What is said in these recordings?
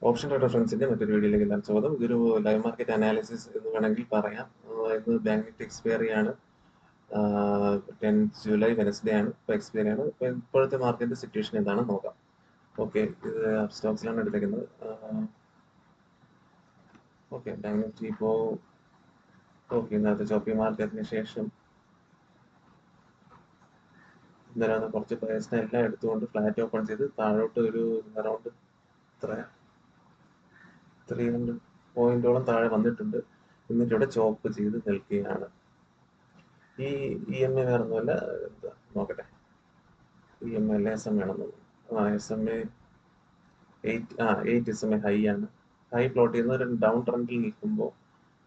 Option trader ഫ്രണ്ട്സിന്റെ മറ്റൊരു വീഡിയോയിലേക്ക് എല്ലാവർക്കും സ്വാഗതം. ഇതൊരു ലൈവ് മാർക്കറ്റ് അനാലിസിസ് എന്ന് വേണമെങ്കിൽ പറയാം. ഇന്ന് ബാങ്ക് നിഫ്റ്റി എക്സ്പയറി ആണ്. 10 ജൂലൈ വെനസ്ഡേ ആണ്. ഇപ്പോൾ എക്സ്പയറി ആണ്. ഇപ്പോൾ ഇപ്പോഴത്തെ മാർക്കറ്റ് സിറ്റുവേഷൻ എന്താണെന്ന് നോക്കാം. ഓക്കെ, ഇത് സ്റ്റോക്സിലാണ് എടുത്തേക്കുന്നത്. ഓക്കെ, ബാങ്ക് നിഫ്റ്റി ഇപ്പോൾ ഇന്നത്തെ ചോപ്പി മാർക്കറ്റിന് ശേഷം ഇന്നലെ കുറച്ച് പ്രൈസിനെ എല്ലാം എടുത്തുകൊണ്ട് ഫ്ലാറ്റ് ഓപ്പൺ ചെയ്ത് താഴോട്ട് ഒരു അറൗണ്ട് 300 പോയിന്റോളം താഴെ വന്നിട്ടുണ്ട്. എന്നിട്ട് ഇവിടെ ചോപ്പ് ചെയ്ത് നിൽക്കുകയാണ്. ഈ EMA വേറെ ഒന്നുമല്ല, നോക്കട്ടെ, EMA അല്ല, SM വേണമെന്ന്. SMA 8 SMA ഹൈ ആണ്. ഹൈ പ്ലോട്ട് ചെയ്യുന്ന ഒരു ഡൗൺ ട്രെൻഡിൽ നിൽക്കുമ്പോൾ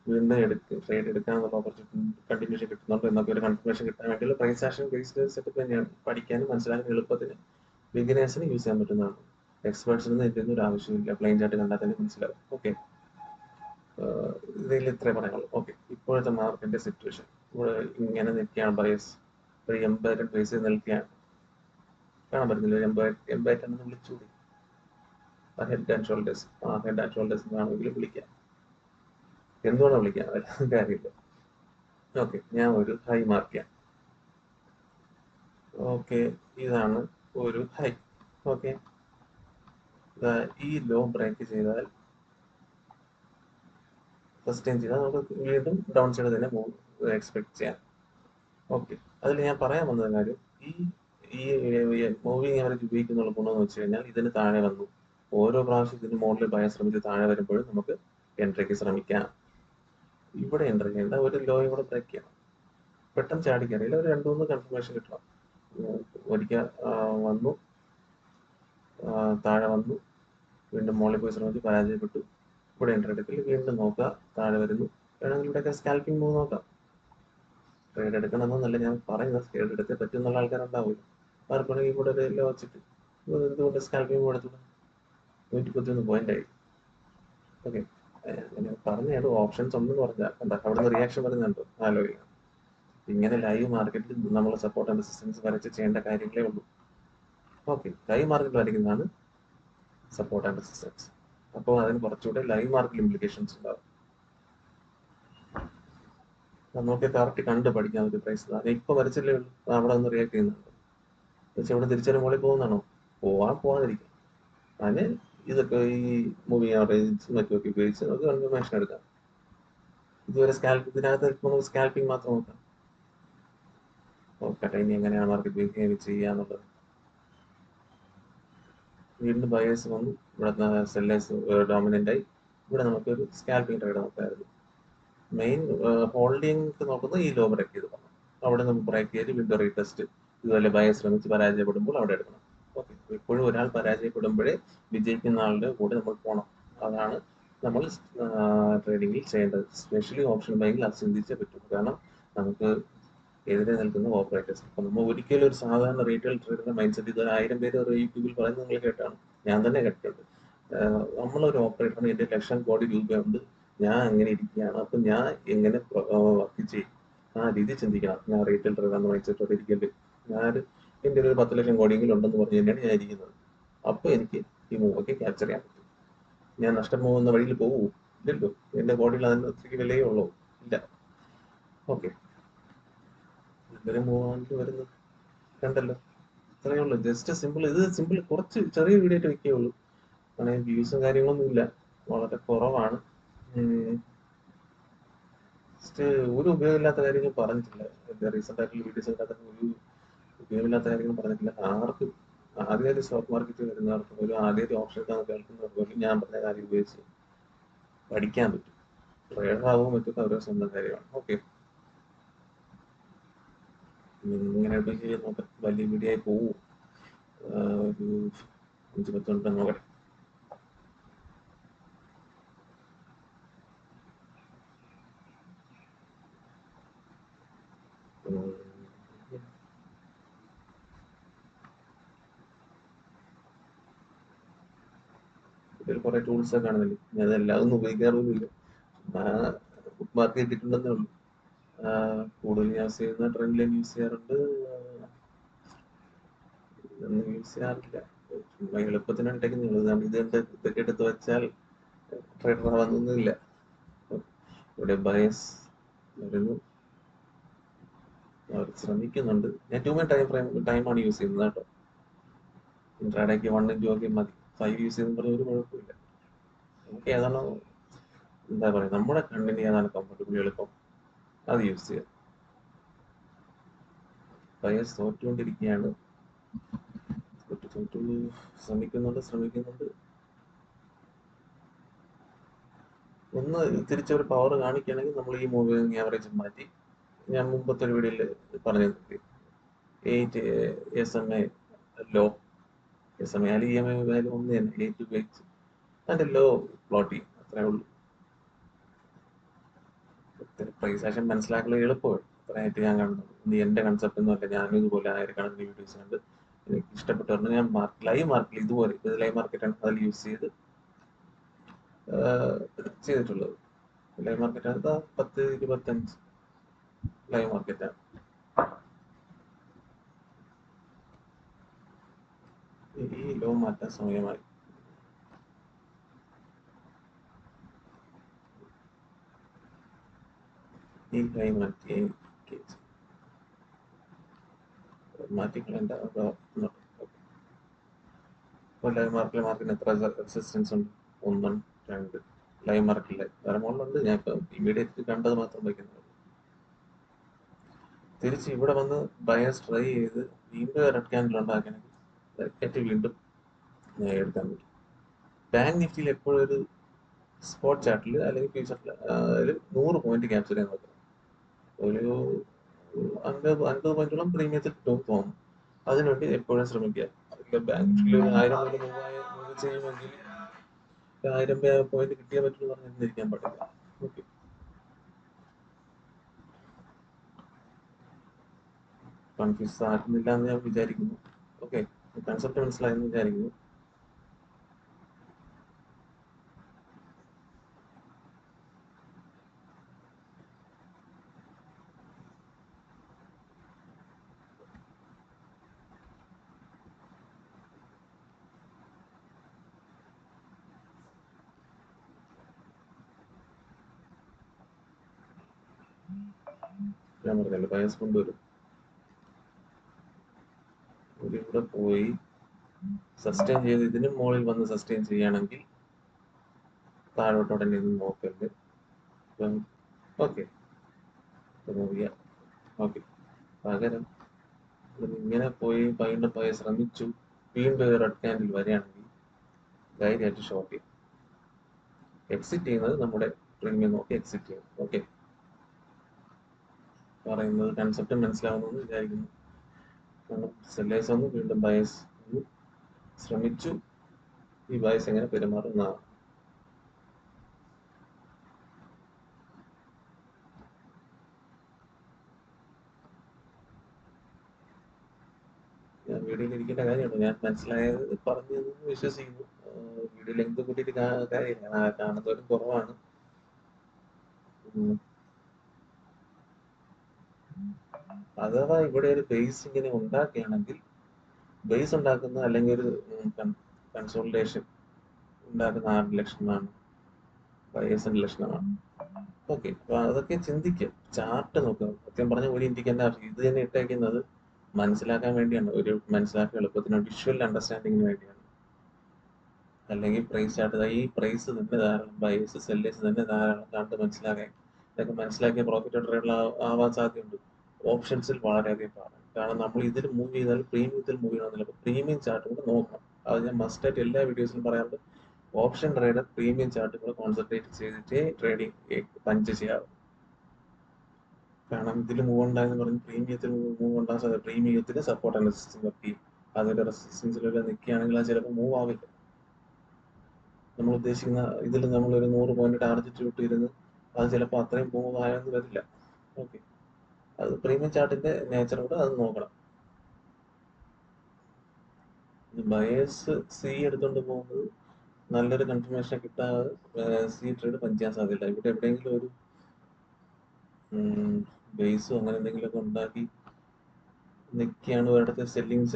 വീണ്ടും ട്രേഡ് എടുക്കാനുള്ള ഓപ്പർച്യൂണിറ്റി കണ്ടിന്യൂഷൻ കിട്ടുന്നുണ്ടോ എന്നൊക്കെ ഒരു കൺഫർമേഷൻ കിട്ടാൻ വേണ്ടിയുള്ള പ്രൈസ് ആക്ഷൻ ബേസ്ഡ് സെറ്റപ്പ് തന്നെയാണ്. പഠിക്കാനും മനസ്സിലാക്കാനും എളുപ്പത്തിന് ബിഗിനേഴ്സിന് യൂസ് ചെയ്യാൻ പറ്റുന്നതാണ്. എക്സ്പേർട്സിനൊന്നും ഇതിന്റെ ഒരു ആവശ്യമില്ല. പ്ലെയിൻ ചാർട്ട് കണ്ടാൽ തന്നെ മനസ്സിലാവും. ഓക്കെ, ഇതിൽ ഇത്രേ പറയാനുള്ളൂ. ഓക്കെ, ഇപ്പോഴത്തെ മാർക്കറ്റിന്റെ സിറ്റുവേഷൻ ഇവിടെ ഇങ്ങനെ നിൽക്കുകയാണ്. ബയസ് ഒരു എംപയർ ബേസ് ചെയ്ത് നിൽക്കുകയാണ്. കാണാൻ പറ്റുന്നില്ല, എംപയർ എന്ന് വിളിച്ചുകൂടി. Head and shoulders head and shoulders എന്നാണെങ്കിൽ വിളിക്കാം, എന്തുകൊണ്ടാണ് വിളിക്കാം, കാര്യമില്ല. ഓക്കെ, ഞാൻ ഒരു ഹൈ മാർക്ക് ചെയ്യാം. ഓക്കെ, ഇതാണ് ഒരു ഹൈ. ഓക്കെ, ഈ ലോ ബ്രേക്ക് ചെയ്താൽ സസ്റ്റെയിൻ ചെയ്താൽ നമുക്ക് വീണ്ടും ഡൗൺ സൈഡ് തന്നെ എക്സ്പെക്ട് ചെയ്യാം. ഓക്കെ, അതിൽ ഞാൻ പറയാൻ വന്ന കാര്യം, ഈ മൂവിങ് ആവറേജ് ഉപയോഗിക്കുന്നുള്ള ഗുണമെന്ന് വെച്ച് കഴിഞ്ഞാൽ ഇതിന് താഴെ വന്നു. ഓരോ പ്രാവശ്യം ഇതിന് മുകളിൽ ഭയം ശ്രമിച്ച് താഴെ വരുമ്പോഴും നമുക്ക് എൻട്രിക്ക് ശ്രമിക്കാം. ഇവിടെ എൻട്രി ചെയ്യേണ്ട, ഒരു ലോയും കൂടെ ബ്രേക്ക് ചെയ്യണം. പെട്ടെന്ന് ചാടിക്കറിയില്ല, ഒരു 2-3 കൺഫർമേഷൻ കിട്ടണം. ഒരിക്കൽ വന്നു, താഴെ വന്നു, വീണ്ടും മുകളിൽ പോയി ശ്രമിച്ച് പരാജയപ്പെട്ടു. ഇവിടെ എൻട്രി എടുക്കില്ല, വീണ്ടും നോക്കുക, താഴെ വരുന്നു. വേണമെങ്കിൽ ഇവിടെയൊക്കെ സ്കാൽപ്പിംഗ് മൂവ് നോക്കാം. ട്രേഡ് എടുക്കണമെന്നല്ല ഞാൻ പറയുന്നത്, ട്രേഡ് എടുത്തേ പറ്റുന്നുള്ള ആൾക്കാരുണ്ടാവില്ല. ആർക്കാണെങ്കിൽ ഇവിടെ ഒരു ലോ വെച്ചിട്ട് എന്തുകൊണ്ട് സ്കാൽപ്പിംഗ് മൂവ് എടുത്തു? 131 പോയിന്റായി. ഓക്കെ, അങ്ങനെ പറഞ്ഞാലും ഓപ്ഷൻസ് ഒന്നും പറഞ്ഞാൽ എന്താ അവിടെ നിന്ന് റിയാക്ഷൻ വരുന്നുണ്ടോ ആലോചിക്കാം. ഇങ്ങനെ ലൈവ് മാർക്കറ്റിൽ നമ്മൾ സപ്പോർട്ട് ആൻഡ് റെസിസ്റ്റൻസ് വരച്ച് ചെയ്യേണ്ട കാര്യങ്ങളേ ഉള്ളൂ. ഓക്കെ, ലൈവ് മാർക്കറ്റ് വരയ്ക്കുന്നതാണ് സപ്പോർട്ട് ആൻഡ് റെസിസ്റ്റൻസ്. അപ്പോൾ അതിന് കുറച്ചുകൂടെ ലൈവ് മാർക്കറ്റ് ഇംപ്ലിക്കേഷൻസ് ഉണ്ടാവും. നമുക്ക് കറക്റ്റ് കണ്ട് പഠിക്കാൻ ഒരു പ്രൈസ്. ഇപ്പൊ വരച്ചില്ലേ ഉള്ളൂ, അവിടെ ഒന്ന് റിയാക്ട് ചെയ്യുന്നുണ്ട്. പക്ഷെ ഇവിടെ തിരിച്ചൊരു മുകളിൽ പോകുന്നതാണോ? പോവാതിരിക്കാം. അതിന് ഇതൊക്കെ ഈ മൂവിങ് ആവറേജ് മറ്റൊക്കെ ഉപയോഗിച്ച് നമുക്ക് കൺഫർമേഷൻ എടുക്കാം. ഇതുവരെ ഇതിനകത്ത് സ്കാൽപ്പിംഗ് മാത്രം നോക്കാം. നോക്കട്ടെ ഇനി എങ്ങനെയാണ് മാർക്കറ്റ് ബിഹേവ് ചെയ്യാന്നുള്ളത്. വീണ്ടും ബയേഴ്സ് വന്നു, ഇവിടെ സെല്ലേഴ്സ് ഡോമിനന്റ് ആയി. ഇവിടെ നമുക്കൊരു സ്കാൽപ്പിംഗ് ട്രേഡ് നോക്കായിരുന്നു. മെയിൻ ഹോൾഡിംഗ് നോക്കുന്നത് ഈ ലോ ബ്രേക്ക് ചെയ്ത് പോകണം. അവിടെ നമുക്ക് ബ്രേക്ക് ചെയ്ത് വീണ്ടും റീടെസ്റ്റ്, ഇതുപോലെ ബയേഴ്സ് ശ്രമിച്ച് പരാജയപ്പെടുമ്പോൾ അവിടെ എടുക്കണം. ഓക്കെ, ഇപ്പോഴും ഒരാൾ പരാജയപ്പെടുമ്പോഴേ വിജയിക്കുന്ന ആളുടെ കൂടെ നമ്മൾ പോകണം. അതാണ് നമ്മൾ ട്രേഡിങ്ങിൽ ചെയ്യേണ്ടത്. സ്പെഷ്യലി ഓപ്ഷൻ ബൈങ്ങിൽ അത് ചിന്തിച്ചേ പറ്റും. കാരണം നമുക്ക് എതിരെ നിൽക്കുന്ന ഓപ്പറേറ്റേഴ്സ്. അപ്പൊ നമ്മൾ ഒരിക്കലും ഒരു സാധാരണ റീറ്റെയിൽ ട്രേഡറിന്റെ മൈൻഡ് സെറ്റ്, ഇതൊരു 1000 പേര് യൂട്യൂബിൽ പറയുന്നത് നിങ്ങൾ കേട്ടാണ്, ഞാൻ തന്നെ കേട്ടിട്ടുണ്ട്. നമ്മളൊരു ഓപ്പറേറ്ററിന് എന്റെ ലക്ഷം കോടി രൂപയുണ്ട്, ഞാൻ എങ്ങനെ ഇരിക്കുകയാണ്, അപ്പൊ ഞാൻ എങ്ങനെ വർക്ക് ചെയ്യും, ആ രീതി ചിന്തിക്കണം. ഞാൻ റീറ്റെയിൽ ട്രേഡറിന്റെ മൈൻഡ് സെറ്റോടെ ഇരിക്കല്. ഞാൻ എന്റെ ഒരു 10 ലക്ഷം കോടിയെങ്കിലും ഉണ്ടെന്ന് പറഞ്ഞ് തന്നെയാണ് ഞാൻ ഇരിക്കുന്നത്. അപ്പൊ എനിക്ക് ഈ മൂവൊക്കെ ക്യാപ്ചർ ചെയ്യാൻ പറ്റും. ഞാൻ നഷ്ടം പോകുന്ന വഴിയിൽ പോകൂ? ഇല്ലല്ലോ. എന്റെ കോടിയിൽ അതിന് അത്രയ്ക്ക് വിലയേ ഉള്ളൂ? ഇല്ല. ഓക്കെ, ഇവരെ മൂവാണ്ട് വരുന്നത് കണ്ടല്ലോ. ഇത്രയേ ഉള്ളൂ, ജസ്റ്റ് സിമ്പിൾ. ഇത് സിമ്പിൾ, കുറച്ച് ചെറിയ വീഡിയോ ആയിട്ട് വെക്കേ ഉള്ളൂ. ആണെങ്കിൽ വ്യൂസും കാര്യങ്ങളൊന്നും ഇല്ല, വളരെ കുറവാണ്. ഒരു ഉപയോഗമില്ലാത്ത കാര്യം ഞാൻ പറഞ്ഞിട്ടില്ല. എന്റെ റീസെന്റ് ആയിട്ടുള്ള വീഡിയോസ് ഒരു ഉപയോഗമില്ലാത്ത കാര്യങ്ങൾ പറഞ്ഞിട്ടില്ല. ആർക്കും ആദ്യമായിട്ട് സ്റ്റോക്ക് മാർക്കറ്റിൽ വരുന്നവർക്കും ഒരു ആദ്യമായിട്ട് ഓപ്ഷൻ എടുക്കാൻ കേൾക്കുന്നവർക്ക് പോലും ഞാൻ പറഞ്ഞ കാര്യം ഉപയോഗിച്ച് പഠിക്കാൻ പറ്റും. ട്രേഡർ ആവും മറ്റൊക്കെ അവരുടെ സ്വന്തം കാര്യമാണ്. ഓക്കെ, ഇങ്ങനെ നോക്കാം. വലിയ വീഡിയോ ആയി പോവും. ഒരു 5-10 മിനിറ്റ് നോക്കട്ടെ. ഇതിൽ കുറെ ടൂൾസ് ഒക്കെ കാണുന്നില്ല, ഞാൻ അതെല്ലാം ഒന്നും ഉപയോഗിക്കാറൊന്നുമില്ല. ബുക്ക് മാർക്ക് ചെയ്തിട്ടുണ്ടെന്നേ ഉള്ളൂ. കൂടുതൽ യൂസ് ചെയ്യുന്ന ട്രെൻഡ് ലൈൻ യൂസ് ചെയ്യാറുണ്ട്, ഇതൊന്നും യൂസ് ചെയ്യാറില്ല. എളുപ്പത്തിന് വേണ്ടിയിട്ടേക്ക് ഇതൊക്കെ എടുത്ത് വെച്ചാൽ ട്രേഡർ ആവാനൊന്നുമില്ല. ഇവിടെ ബയസ് വരുന്നു, അവർ ശ്രമിക്കുന്നുണ്ട്. ഞാൻ 2 മിനിറ്റ് ടൈമാണ് യൂസ് ചെയ്യുന്നത് കേട്ടോ. ഇൻട്രാഡേക്ക് 1 into ഒക്കെ മതി. 5 യൂസ് ചെയ്യുന്ന പറഞ്ഞ ഒരു കുഴപ്പമില്ല. നമുക്ക് ഏതാണോ എന്താ പറയുക നമ്മുടെ കണ്ണിന് ഏതാണ് കംഫർട്ടബിൾ എളുപ്പം അത് യൂസ് ചെയ്യാം. ബയസ് തോറ്റുകൊണ്ടിരിക്കുകയാണ്. തോറ്റു ശ്രമിക്കുന്നുണ്ട്. ഒന്ന് തിരിച്ചൊരു പവർ കാണിക്കുകയാണെങ്കിൽ നമ്മൾ ഈ മൂവിങ് ആവറേജ് മാറ്റി, ഞാൻ മുമ്പത്തെ ഒരു വീഡിയോയിൽ പറഞ്ഞിട്ടുണ്ട് 8 SMA ലോ, SMA അല്ലെങ്കിൽ EMA വാല്യൂ ഒന്ന് തന്നെ 8 ഉപയോഗിച്ച് അതിന്റെ ലോ പ്ലോട്ട് ചെയ്യും, അത്രേ ഉള്ളൂ. പ്രൈസ് ആക്ഷൻ മനസ്സിലാക്കൽ എളുപ്പമാണ്, അത്രയായിട്ട് ഞാൻ കാണുന്നത്. ഇനി എന്റെ കൺസെപ്റ്റ് ഒന്നും അല്ല, ഞാനും ഇതുപോലെ ആയിരക്കണക്കിന് വീഡിയോസ് കണ്ട് എനിക്ക് ഇഷ്ടപ്പെട്ടു ഞാൻ ലൈവ് മാർക്കറ്റിൽ ഇതുപോലെ ഇത് ലൈവ് മാർക്കറ്റാണ് അതിൽ യൂസ് ചെയ്തിട്ടുള്ളത്. ലൈവ് മാർക്കറ്റ് അത് 10-25 ലൈവ് മാർക്കറ്റാണ്. ഈ ലോ മാറ്റാൻ സമയമായി. ഈ ഹൈ മാറ്റിക്കളേണ്ട. ഇപ്പോൾ ലൈവ് മാർക്കറ്റിന് എത്ര റെസിസ്റ്റൻസ് ഉണ്ട്? 1, 2 ലൈവ് മാർക്കറ്റിലെ വേറെ മോഡലുണ്ട്. ഞാൻ ഇപ്പം ഇമ്മീഡിയറ്റ് കണ്ടത് മാത്രം വയ്ക്കുന്നത്. തിരിച്ച് ഇവിടെ വന്ന് ബയസ് ട്രൈ ചെയ്ത് വീണ്ടും റെഡ് ക്യാൻഡിൽ ഉണ്ടാക്കണമെങ്കിൽ വീണ്ടും എടുക്കാൻ പറ്റും. ബാങ്ക് നിഫ്റ്റിയിൽ എപ്പോഴും ഒരു സ്പോട്ട് ചാർട്ടിൽ അല്ലെങ്കിൽ ഫ്യൂച്ചറിൽ അതിൽ 100 പോയിന്റ് ക്യാപ്ചർ ചെയ്യാൻ നോക്കണം. ഒരു 50 പോയിന്റോളം പ്രീമിയത്തിൽ തോന്നും. അതിനുവേണ്ടി എപ്പോഴും ശ്രമിക്കുക. ബാങ്ക് നിഫ്റ്റിയിൽ 1000 പോയിന്റ് മൂവ് ചെയ്യുമെങ്കിൽ 1000 പോയിന്റ് കിട്ടിയാൽ പറ്റുമെന്ന് പറഞ്ഞിരിക്കാൻ പാടില്ല. ഓക്കെ, കൺഫ്യൂസ് ആക്കുന്നില്ല എന്ന് ഞാൻ വിചാരിക്കുന്നു. ഓക്കെ, കൺസെപ്റ്റ് മനസ്സിലായെന്ന് വിചാരിക്കുന്നു. ഞാൻ പറഞ്ഞല്ലോ ബയസ് കൊണ്ടുവരും. ഇവിടെ പോയി സസ്റ്റെയിൻ ചെയ്ത് ഇതിന് മുകളിൽ വന്ന് സസ്റ്റെയിൻ ചെയ്യുകയാണെങ്കിൽ താഴോട്ട് ഉടനെ ഒന്നും നോക്കരുത്. Okay, okay. പകരം ഇങ്ങനെ പോയി വീണ്ടും പോയി ശ്രമിച്ചു, വീണ്ടും റെഡ് ക്യാൻഡിൽ വരികയാണെങ്കിൽ ധൈര്യമായിട്ട് ഷോർട്ട് ചെയ്യും. എക്സിറ്റ് ചെയ്യുന്നത് നമ്മുടെ പ്രീമിയം നോക്കി എക്സിറ്റ് ചെയ്യും. ഓക്കെ, പറയുന്നത് കൺസെപ്റ്റ് മനസ്സിലാവുന്നു വിചാരിക്കുന്നു. സെല്ലേഴ്സ് വന്നു, വീണ്ടും ബയസ് ശ്രമിച്ചു. ഈ ബയസ് എങ്ങനെ പെരുമാറുന്നതാണ്. ഞാൻ വീഡിയോയിൽ ഇരിക്കേണ്ട കാര്യമാണ്, ഞാൻ മനസ്സിലായത് പറഞ്ഞതെന്ന് വിശ്വസിക്കുന്നു. വീഡിയോ ലെങ്ത് കൂട്ടിയിട്ട് കാര്യമില്ല, കാണുന്നവരും കുറവാണ്. അഥവാ ഇവിടെ ഒരു ബേസ് ഇങ്ങനെ ഉണ്ടാക്കുകയാണെങ്കിൽ, ബേസ് ഉണ്ടാക്കുന്ന അല്ലെങ്കിൽ ഒരു കൺസോൾട്ടേഷൻ ഉണ്ടാക്കുന്ന ആരുടെ ലക്ഷണമാണ്? ബയസിന്റെ ലക്ഷണമാണ്. ഓക്കെ, അപ്പൊ അതൊക്കെ ചിന്തിക്കുക. ചാർട്ട് നോക്കുക. സത്യം പറഞ്ഞ ഒരു ഇന്ത്യക്ക് ആവശ്യം ഇത് തന്നെ ഇട്ടേക്കുന്നത് മനസ്സിലാക്കാൻ വേണ്ടിയാണ്, ഒരു മനസ്സിലാക്കാൻ എളുപ്പത്തിന് വിഷ്വൽ അണ്ടർസ്റ്റാൻഡിങ്ങിന് വേണ്ടിയാണ്. അല്ലെങ്കിൽ പ്രൈസ് ചാർട്ട്, ഈ പ്രൈസ് തന്നെ ധാരാളം ബയേഴ്സ് സെല്ലേഴ്സ് തന്നെ ധാരാളം കണ്ട് മനസ്സിലാക്കാൻ, ഇതൊക്കെ മനസ്സിലാക്കിയ പ്രോഫിറ്റ് ട്രേഡർ ആവാൻ സാധ്യതയുണ്ട്. ഓപ്ഷൻസിൽ വളരെയധികം പാടാണ്. കാരണം നമ്മൾ ഇതിൽ മൂവ് ചെയ്താൽ പ്രീമിയത്തിൽ മൂവ് ചെയ്യണമെന്നില്ല. അപ്പൊ പ്രീമിയം ചാർട്ട് കൂടെ നോക്കണം. അത് ഞാൻ മസ്റ്റായിട്ട് എല്ലാ വീഡിയോസിലും പറയാറുണ്ട്. ഓപ്ഷൻ ട്രേഡർ പ്രീമിയം ചാർട്ടുകൾ കോൺസെൻട്രേറ്റ് ചെയ്തിട്ടേ ട്രേഡിംഗ് പഞ്ച് ചെയ്യാവും. കാരണം ഇതിൽ മൂവ് ഉണ്ടായെന്ന് പറഞ്ഞ് പ്രീമിയത്തിൽ മൂവ് ഉണ്ടാകാൻ സാധ്യത. പ്രീമിയത്തിന് സപ്പോർട്ട് ആൻഡ് റെസിസ്റ്റൻസ് വർക്ക് ചെയ്യും. അതിന്റെ റെസിസ്റ്റൻസിലൊക്കെ നിൽക്കുകയാണെങ്കിൽ അത് ചിലപ്പോൾ മൂവ് ആവില്ല. നമ്മൾ ഉദ്ദേശിക്കുന്ന ഇതിൽ നമ്മളൊരു 100 പോയിന്റ് ടാർഗറ്റ് വിട്ടിരുന്ന് അത് ചിലപ്പോൾ അത്രയും മൂവ് ആയെന്ന് വരില്ല. ഓക്കെ, അത് പ്രീമിയം ചാർട്ടിന്റെ നേച്ചർ കൂടെ അത് നോക്കണം. ബയേഴ്സ് സി എടുത്തുകൊണ്ട് പോകുന്നത് നല്ലൊരു കൺഫർമേഷൻ കിട്ടാതെ സി ട്രേഡ് പഞ്ച് ചെയ്യാൻ സാധ്യതയില്ല. ഇവിടെ എവിടെയെങ്കിലും ഒരു ബേസോ അങ്ങനെ എന്തെങ്കിലുമൊക്കെ ഉണ്ടാക്കി നിൽക്കുകയാണ്, ഒരിടത്ത് സെല്ലിങ്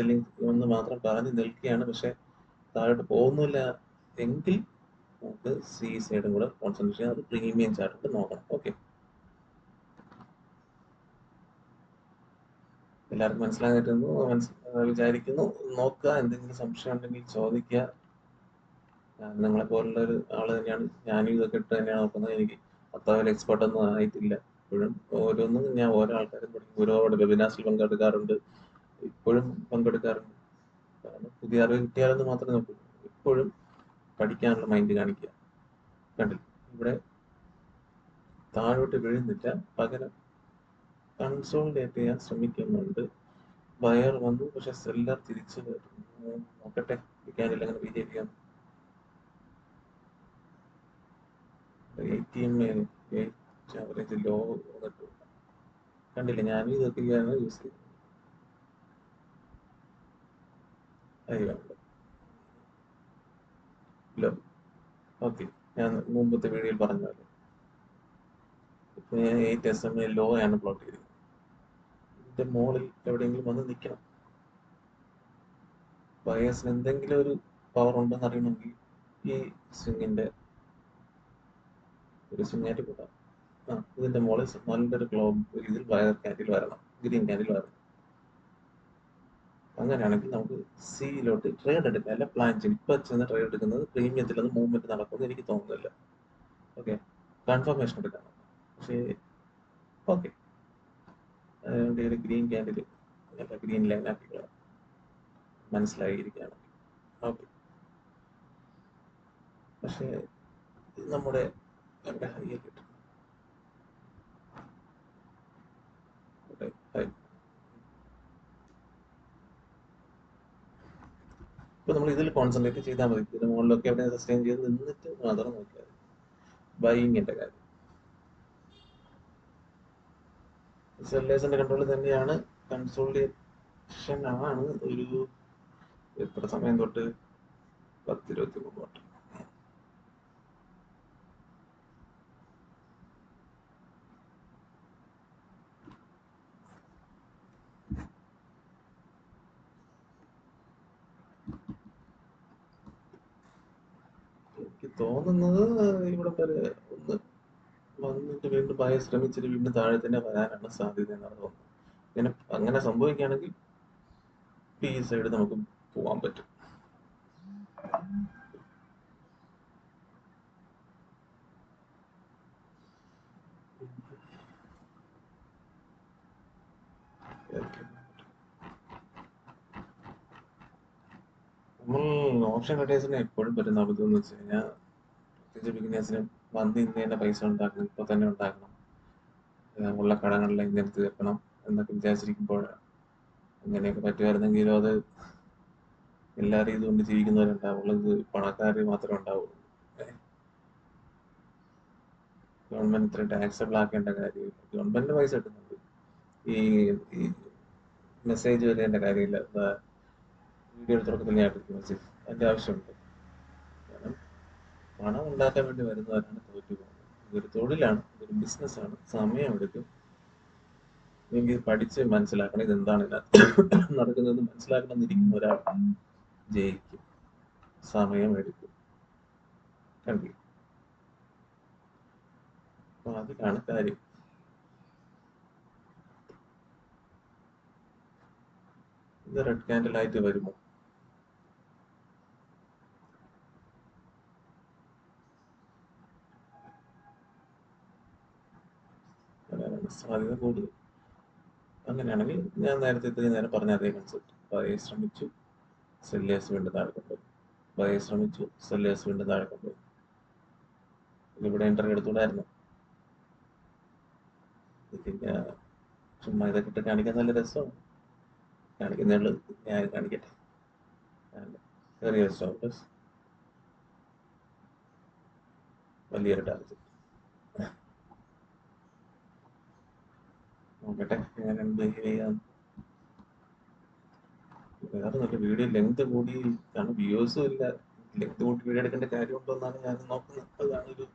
എന്ന് മാത്രം പറഞ്ഞ് നിൽക്കുകയാണ്, പക്ഷെ താഴോട്ട് പോകുന്നില്ല എങ്കിൽ നമുക്ക് സി സൈഡും കൂടെ കോൺസെൻട്രേറ്റ് ചെയ്യാം. അത് പ്രീമിയം ചാർട്ട് നോക്കണം. ഓക്കെ, എല്ലാവർക്കും മനസ്സിലാകുന്നു വിചാരിക്കുന്നു. നോക്കുക, എന്തെങ്കിലും സംശയം ഉണ്ടെങ്കിൽ ചോദിക്കുക. നിങ്ങളെ പോലുള്ള ഒരു ആള് തന്നെയാണ്, ഞാനും ഇതൊക്കെ ഇട്ട് തന്നെയാണ് നോക്കുന്നത്. എനിക്ക് അത്ര എക്സ്പെർട്ട് ഒന്നും ആയിട്ടില്ല. ഇപ്പോഴും ഓരോന്നും ഞാൻ ഓരോ ആൾക്കാരും പഠിക്കും, ഒരുപാട് വെബിനാർസിൽ പങ്കെടുക്കാറുണ്ട്, ഇപ്പോഴും പങ്കെടുക്കാറുണ്ട്. കാരണം പുതിയ അറിവ് കിട്ടിയാലെന്ന് മാത്രമേ നോക്കൂ. ഇപ്പോഴും പഠിക്കാനുള്ള മൈൻഡ് കാണിക്കുക. കണ്ടില്ല, ഇവിടെ താഴോട്ട് വീഴുന്നില്ല, പകരം കൺസോളിഡേറ്റ് ചെയ്യാൻ ശ്രമിക്കുന്നുണ്ട്. ബയർ വന്നു, പക്ഷെ സെല്ലർ തിരിച്ചു വരുന്നു. നോക്കട്ടെ, വിൽക്കാനില്ല, അങ്ങനെ B J P average low കണ്ടില്ല. ഞാനും ഇതൊക്കെയാണ് യൂസ് ചെയ്യുന്നത്. ലോ, ഓക്കെ, ഞാൻ മുമ്പത്തെ വീഡിയോയിൽ പറഞ്ഞ പോലെ ഇപ്പൊ ഞാൻ 8 SMA ലോ ആണ് പ്ലോട്ട് ചെയ്തത്. ഇതിന്റെ മുകളിൽ എവിടെയെങ്കിലും വന്ന് നിൽക്കണം. ബയേഴ്സിന് എന്തെങ്കിലും ഒരു പവർ ഉണ്ടെന്ന് അറിയണമെങ്കിൽ ഈ സ്വിങ്ങിന്റെ ഒരു സ്വിങ്ങായിട്ട് കൂട്ടാം. ഇതിന്റെ മുകളിൽ നല്ലൊരു ഇതിൽ വയർ ക്യാൻഡിൽ വരണം, ഗ്രീൻ ക്യാൻഡിൽ വരണം. അങ്ങനെയാണെങ്കിൽ നമുക്ക് സിയിലോട്ട് ട്രേഡ് എടുക്കാം, അല്ല പ്ലാൻ ചെയ്യും. ഇപ്പൊ ചെന്ന് ട്രേഡ് എടുക്കുന്നത് പ്രീമിയത്തിൽ അത് മൂവ്മെന്റ് നടക്കുമെന്ന് എനിക്ക് തോന്നുന്നില്ല. ഓക്കെ, കൺഫർമേഷൻ എടുക്കാം. പക്ഷേ ഓക്കെ, അതുകൊണ്ട് ഒരു ഗ്രീൻ ക്യാൻഡിൽ അല്ല ഗ്രീൻ ലൈൻ ആക്കിക്കളാം, മനസ്സിലായിരിക്കുകയാണ്. ഓക്കെ, പക്ഷേ നമ്മുടെ എവിടെ ഹൈ കിട്ടും? ഇപ്പൊ നമ്മൾ ഇതിൽ കോൺസെൻട്രേറ്റ് ചെയ്താൽ മതി. ഇതിന് മുകളിലൊക്കെ എവിടെ സസ്റ്റെയിൻ ചെയ്ത് നിന്നിട്ട് മാത്രം നോക്കിയാൽ ബൈയിങ്ങിന്റെ കാര്യം സെല്ലേഴ്സിന്റെ കൺട്രോളിൽ തന്നെയാണ്. കൺസോളിഡേഷൻ ആണ്. ഒരു എത്ര സമയം തൊട്ട് 10-23 തൊട്ട് എനിക്ക് തോന്നുന്നത് ഇവിടെ വരെ ഒന്ന് വന്നിട്ട് വീണ്ടും ഭയ ശ്രമിച്ചിട്ട് വീണ്ടും താഴെ തന്നെ വരാനാണ് സാധ്യത എന്നാണ് തോന്നുന്നത്. അങ്ങനെ സംഭവിക്കുകയാണെങ്കിൽ ഈ സൈഡ് നമുക്ക് പോകാൻ പറ്റും. നമ്മൾ ഓപ്ഷൻ ട്രേഡേഴ്സിനെ എപ്പോഴും പറ്റുന്ന അബദ്ധം എന്ന് വെച്ച് കഴിഞ്ഞാൽ, പ്രത്യേകിച്ച് ബിഗിനേഴ്സിന് വന്ന് ഇന്ന് തന്നെ പൈസ ഉണ്ടാക്കണം, ഇപ്പൊ തന്നെ ഉണ്ടാക്കണം, ഉള്ള കടങ്ങളിലെ ഇങ്ങനെ തീർക്കണം എന്നൊക്കെ വിചാരിച്ചിരിക്കുമ്പോൾ അങ്ങനെയൊക്കെ പറ്റുമായിരുന്നെങ്കിലും അത് എല്ലാവരും ഇതുകൊണ്ട് ജീവിക്കുന്നവരുണ്ടാവുള്ളൂ. ഇത് പണക്കാർ മാത്രമേ ഉണ്ടാവുള്ളൂ. ഗവൺമെന്റ് ഇത്ര ടാക്സബിൾ ആക്കേണ്ട കാര്യമില്ല. ഗവൺമെന്റിന് പൈസ കിട്ടുന്നുണ്ട്. ഈ മെസ്സേജ് വരേണ്ട കാര്യമില്ല. വീഡിയോ തുടക്കത്തിൽ ഞാൻ മെസ്സേജ് അതിന്റെ ആവശ്യമുണ്ട്. കാരണം പണം ഉണ്ടാക്കാൻ വേണ്ടി വരുന്നവരാണ് തോറ്റു പോകുന്നത്. ഇതൊരു തൊഴിലാണ്, ഇതൊരു ബിസിനസ്സാണ്, സമയമെടുക്കും. എനിക്ക് പഠിച്ച് മനസ്സിലാക്കണം ഇതെന്താണ് ഇതിനകത്ത് നടക്കുന്നത് മനസ്സിലാക്കണമെന്നിരിക്കുന്ന ഒരാൾ ജയിക്കും. സമയമെടുക്കും. കണ്ടില്ല, അപ്പൊ അതിലാണ് കാര്യം. ഇത് റെഡ് ക്യാൻഡിൽ ആയിട്ട് വരുമോ? വരാനാണ് സാധ്യത കൂടുതൽ. അങ്ങനെയാണെങ്കിൽ ഞാൻ ഇത്രയും നേരം പറഞ്ഞ അതേ കൺസെപ്റ്റ്. ബയെ ശ്രമിച്ചു, സെല്ലേഴ്സ് വീണ്ടും താഴെ കൊണ്ടുപോയി. ബയെ ശ്രമിച്ചു, സെല്ലേഴ്സ് വീണ്ടും താഴെ കൊണ്ടുപോയി. ഇവിടെ എൻട്രി എടുത്തുകൂടായിരുന്നു. പിന്നെ ചുമ്മാ ഇതൊക്കെ ഇട്ട് കാണിക്കാൻ നല്ല രസമാണ്. കാണിക്കുന്നേ ഞാൻ കാണിക്കട്ടെ. ചെറിയൊരു സ്റ്റോപ്പ്, വലിയൊരു ടാർഗറ്റ്. നോക്കട്ടെ എങ്ങനെ ബിഹേവ് ചെയ്യാം. വേറെ നല്ല വീഡിയോ ലെങ്ത് കൂടി, കാരണം വ്യൂസും ഇല്ല. ലെങ്ത് കൂട്ടി വീഡിയോ എടുക്കേണ്ട കാര്യമുണ്ടോ എന്നാണ് ഞാൻ നോക്കുന്നത്. അതാണ് ഒരു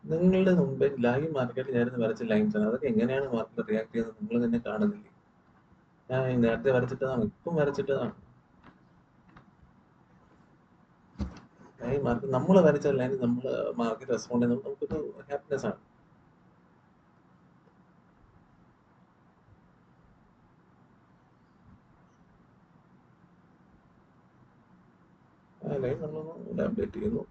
നിങ്ങളുടെ മുമ്പേ ലൈവ് മാർക്കറ്റിൽ ഞാനിന്ന് വരച്ച ലൈൻസ് ആണ്. അതൊക്കെ എങ്ങനെയാണ് മാർക്കറ്റ് റിയാക്ട് ചെയ്യുന്നത് നിങ്ങൾ തന്നെ കാണുന്നില്ലേ? ഞാൻ നേരത്തെ വരച്ചിട്ടതാണ്, ഇപ്പം വരച്ചിട്ടതാണ്. ലൈവ് മാർക്കറ്റ് നമ്മൾ വരച്ച ലൈൻ നമ്മൾ മാർക്കറ്റ് റെസ്പോണ്ട് ചെയ്യുന്നത് നമുക്കൊരു ഹാപ്പിനെസ് ആണ്. ആ ലൈൻ നമ്മളൊന്ന് അപ്ഡേറ്റ് ചെയ്യുന്നു.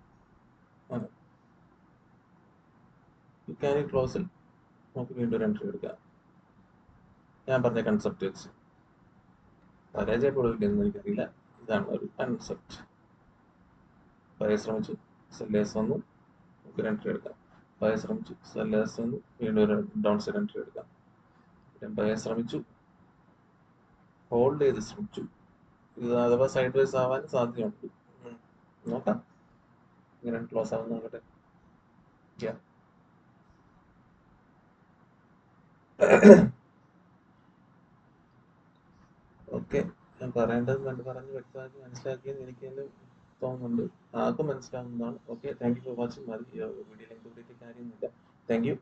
ഈ ക്യാരി ക്ലോസിൽ നമുക്ക് വീണ്ടും ഒരു എൻട്രി എടുക്കാം. ഞാൻ പറഞ്ഞ കൺസെപ്റ്റ് വെച്ച് പരാജയപ്പെടുകയില്ലെന്ന് എനിക്കറിയില്ല. ഇതാണ് ഒരു കൺസെപ്റ്റ്. ശ്രമിച്ചു, സെല്ലേഴ്സ് വന്നു, നമുക്ക് എൻട്രി എടുക്കാം. ശ്രമിച്ചു, സെല്ലേഴ്സ് വന്നു, വീണ്ടും ഒരു ഡൗൺ സൈഡ് എൻട്രി എടുക്കാം. ശ്രമിച്ചു, ഹോൾഡ് ചെയ്ത് ശ്രമിച്ചു. ഇത് അഥവാ സൈഡ് വൈസ് ആവാൻ സാധ്യതയുണ്ട്. നോക്കാം ഇങ്ങനെ ക്ലോസ് ആവുന്ന നോക്കട്ടെ. ഓക്കെ, ഞാൻ പറയേണ്ടത് പറഞ്ഞ് വ്യക്തമാക്കി മനസ്സിലാക്കിയെന്ന് എനിക്ക് തന്നെ തോന്നുന്നുണ്ട്. ആർക്കും മനസ്സിലാവുന്നതാണ്. Okay, thank you for watching. മതി വീഡിയോ ലെങ്ത് കൂടിയിട്ട് കാര്യമൊന്നുമില്ല. Thank U.